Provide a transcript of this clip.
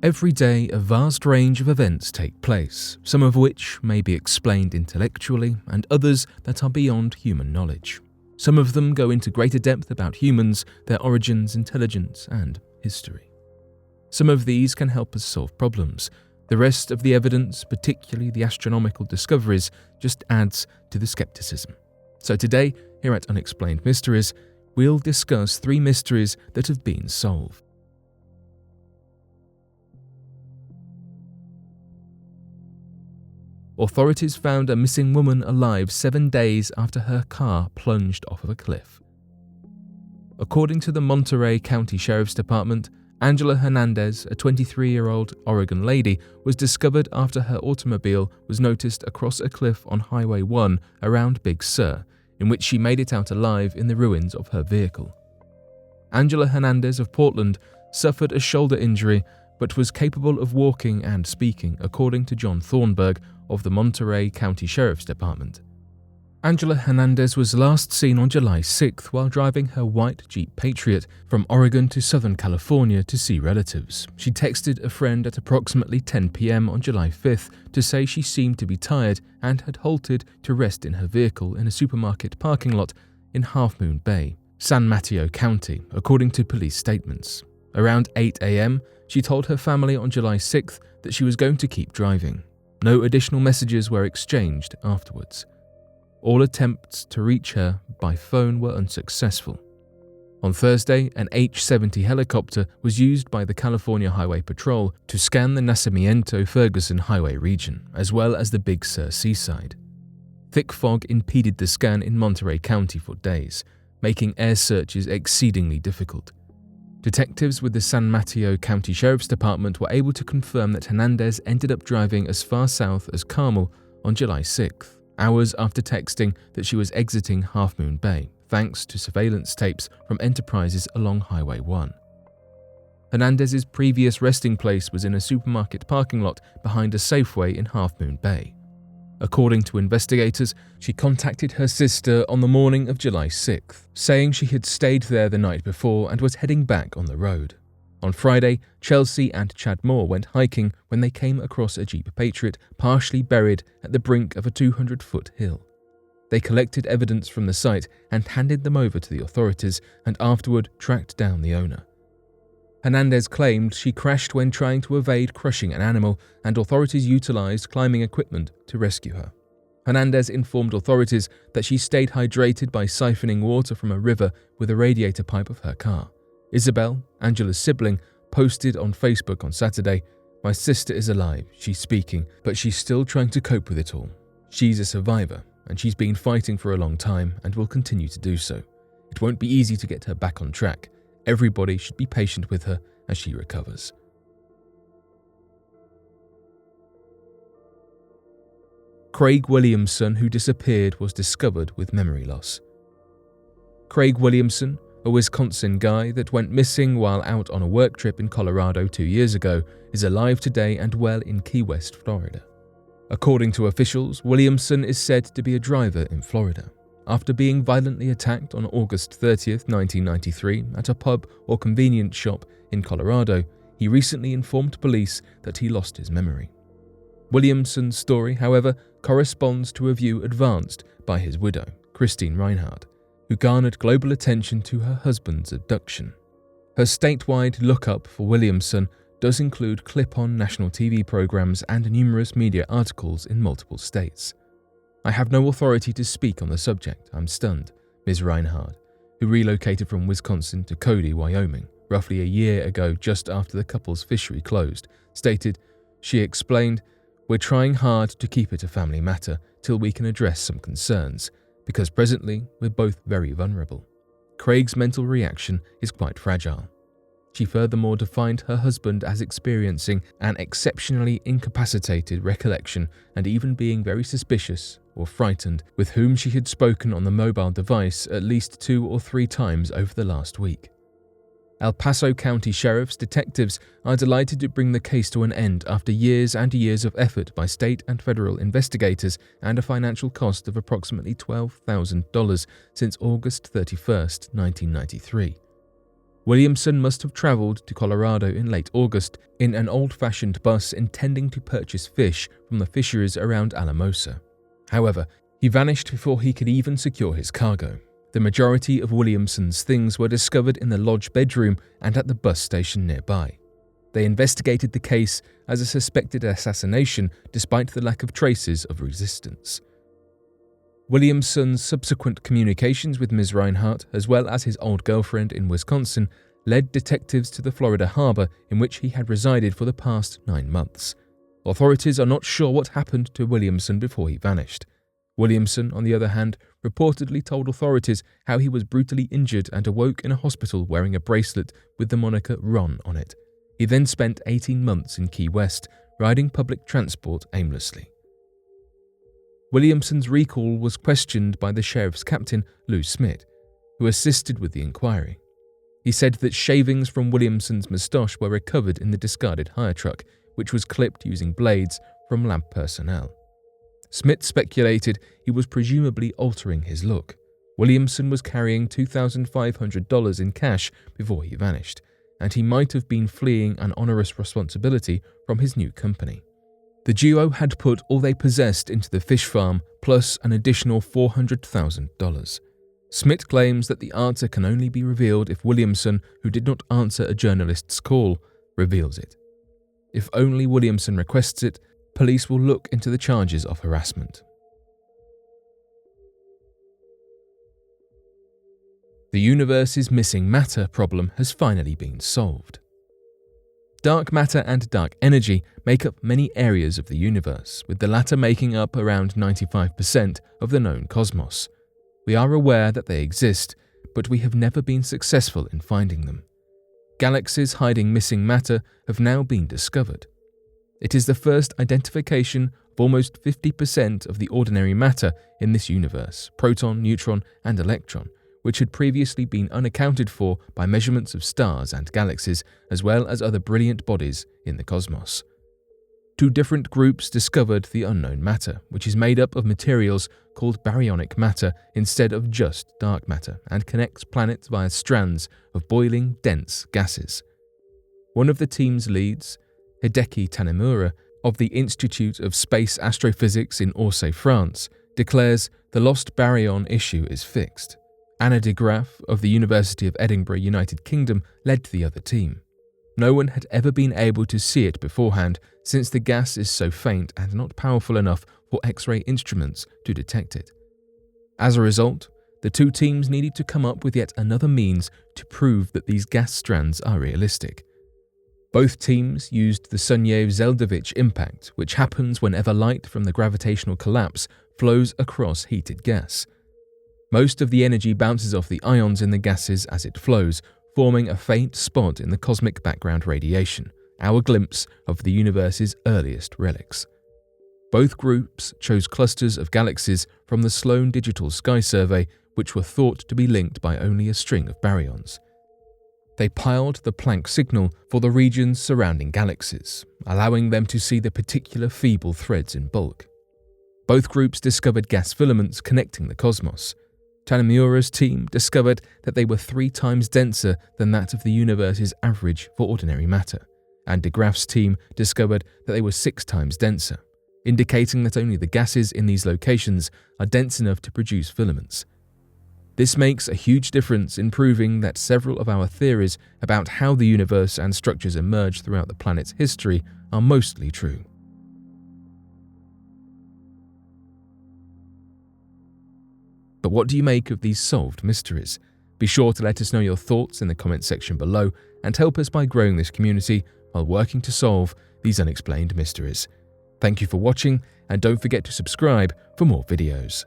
Every day, a vast range of events take place, some of which may be explained intellectually and others that are beyond human knowledge. Some of them go into greater depth about humans, their origins, intelligence, and history. Some of these can help us solve problems. The rest of the evidence, particularly the astronomical discoveries, just adds to the skepticism. So today, here at Unexplained Mysteries, we'll discuss 3 mysteries that have been solved. Authorities found a missing woman alive 7 days after her car plunged off of a cliff. According to the Monterey County Sheriff's Department, Angela Hernandez, a 23-year-old Oregon lady, was discovered after her automobile was noticed across a cliff on Highway 1 around Big Sur, in which she made it out alive in the ruins of her vehicle. Angela Hernandez of Portland suffered a shoulder injury but was capable of walking and speaking, according to John Thornburg of the Monterey County Sheriff's Department. Angela Hernandez was last seen on July 6th while driving her white Jeep Patriot from Oregon to Southern California to see relatives. She texted a friend at approximately 10 p.m. on July 5th to say she seemed to be tired and had halted to rest in her vehicle in a supermarket parking lot in Half Moon Bay, San Mateo County, according to police statements. Around 8 a.m., she told her family on July 6th that she was going to keep driving. No additional messages were exchanged afterwards. All attempts to reach her by phone were unsuccessful. On Thursday, an H-70 helicopter was used by the California Highway Patrol to scan the Nacimiento-Ferguson Highway region, as well as the Big Sur seaside. Thick fog impeded the scan in Monterey County for days, making air searches exceedingly difficult. Detectives with the San Mateo County Sheriff's Department were able to confirm that Hernandez ended up driving as far south as Carmel on July 6th, hours after texting that she was exiting Half Moon Bay, thanks to surveillance tapes from enterprises along Highway 1. Hernandez's previous resting place was in a supermarket parking lot behind a Safeway in Half Moon Bay. According to investigators, she contacted her sister on the morning of July 6th, saying she had stayed there the night before and was heading back on the road. On Friday, Chelsea and Chad Moore went hiking when they came across a Jeep Patriot partially buried at the brink of a 200-foot hill. They collected evidence from the site and handed them over to the authorities and afterward tracked down the owner. Hernandez claimed she crashed when trying to evade crushing an animal, and authorities utilized climbing equipment to rescue her. Hernandez informed authorities that she stayed hydrated by siphoning water from a river with a radiator pipe of her car. Isabel, Angela's sibling, posted on Facebook on Saturday, "My sister is alive, she's speaking, but she's still trying to cope with it all. She's a survivor, and she's been fighting for a long time and will continue to do so. It won't be easy to get her back on track. Everybody should be patient with her as she recovers." Craig Williamson, who disappeared, was discovered with memory loss. Craig Williamson, a Wisconsin guy that went missing while out on a work trip in Colorado 2 years ago, is alive today and well in Key West, Florida. According to officials, Williamson is said to be a driver in Florida. After being violently attacked on August 30th, 1993 at a pub or convenience shop in Colorado, he recently informed police that he lost his memory. Williamson's story, however, corresponds to a view advanced by his widow, Christine Reinhardt, who garnered global attention to her husband's abduction. Her statewide lookup for Williamson does include clip-on national TV programs and numerous media articles in multiple states. "I have no authority to speak on the subject. I'm stunned," Ms. Reinhardt, who relocated from Wisconsin to Cody, Wyoming, roughly a year ago just after the couple's fishery closed, stated. She explained, "We're trying hard to keep it a family matter till we can address some concerns, because presently we're both very vulnerable. Craig's mental reaction is quite fragile." She furthermore defined her husband as experiencing an exceptionally incapacitated recollection and even being very suspicious or frightened, with whom she had spoken on the mobile device at least 2 or 3 times over the last week. El Paso County Sheriff's detectives are delighted to bring the case to an end after years and years of effort by state and federal investigators and a financial cost of approximately $12,000 since August 31st, 1993. Williamson must have travelled to Colorado in late August in an old-fashioned bus intending to purchase fish from the fisheries around Alamosa. However, he vanished before he could even secure his cargo. The majority of Williamson's things were discovered in the lodge bedroom and at the bus station nearby. They investigated the case as a suspected assassination despite the lack of traces of resistance. Williamson's subsequent communications with Ms. Reinhardt, as well as his old girlfriend in Wisconsin, led detectives to the Florida harbor in which he had resided for the past 9 months. Authorities are not sure what happened to Williamson before he vanished. Williamson, on the other hand, reportedly told authorities how he was brutally injured and awoke in a hospital wearing a bracelet with the moniker Ron on it. He then spent 18 months in Key West, riding public transport aimlessly. Williamson's recall was questioned by the sheriff's captain, Lou Smith, who assisted with the inquiry. He said that shavings from Williamson's moustache were recovered in the discarded hire truck, which was clipped using blades from lab personnel. Smith speculated he was presumably altering his look. Williamson was carrying $2,500 in cash before he vanished, and he might have been fleeing an onerous responsibility from his new company. The duo had put all they possessed into the fish farm, plus an additional $400,000. Smith claims that the answer can only be revealed if Williamson, who did not answer a journalist's call, reveals it. If only Williamson requests it, police will look into the charges of harassment. The universe's missing matter problem has finally been solved. Dark matter and dark energy make up many areas of the universe, with the latter making up around 95% of the known cosmos. We are aware that they exist, but we have never been successful in finding them. Galaxies hiding missing matter have now been discovered. It is the first identification of almost 50% of the ordinary matter in this universe, proton, neutron, and electron, which had previously been unaccounted for by measurements of stars and galaxies, as well as other brilliant bodies in the cosmos. 2 different groups discovered the unknown matter, which is made up of materials called baryonic matter instead of just dark matter, and connects planets via strands of boiling, dense gases. One of the team's leads, Hideki Tanemura, of the Institute of Space Astrophysics in Orsay, France, declares the lost baryon issue is fixed. Anna de Graaf of the University of Edinburgh, United Kingdom, led the other team. No one had ever been able to see it beforehand, since the gas is so faint and not powerful enough for X-ray instruments to detect it. As a result, the 2 teams needed to come up with yet another means to prove that these gas strands are realistic. Both teams used the Sunyaev-Zeldovich impact, which happens whenever light from the gravitational collapse flows across heated gas. Most of the energy bounces off the ions in the gases as it flows, forming a faint spot in the cosmic background radiation, our glimpse of the universe's earliest relics. Both groups chose clusters of galaxies from the Sloan Digital Sky Survey, which were thought to be linked by only a string of baryons. They piled the Planck signal for the regions surrounding galaxies, allowing them to see the particular feeble threads in bulk. Both groups discovered gas filaments connecting the cosmos. Tanemura's team discovered that they were 3 times denser than that of the universe's average for ordinary matter, and de Graaf's team discovered that they were 6 times denser, indicating that only the gases in these locations are dense enough to produce filaments. This makes a huge difference in proving that several of our theories about how the universe and structures emerged throughout the planet's history are mostly true. But what do you make of these solved mysteries? Be sure to let us know your thoughts in the comment section below and help us by growing this community while working to solve these unexplained mysteries. Thank you for watching, and don't forget to subscribe for more videos.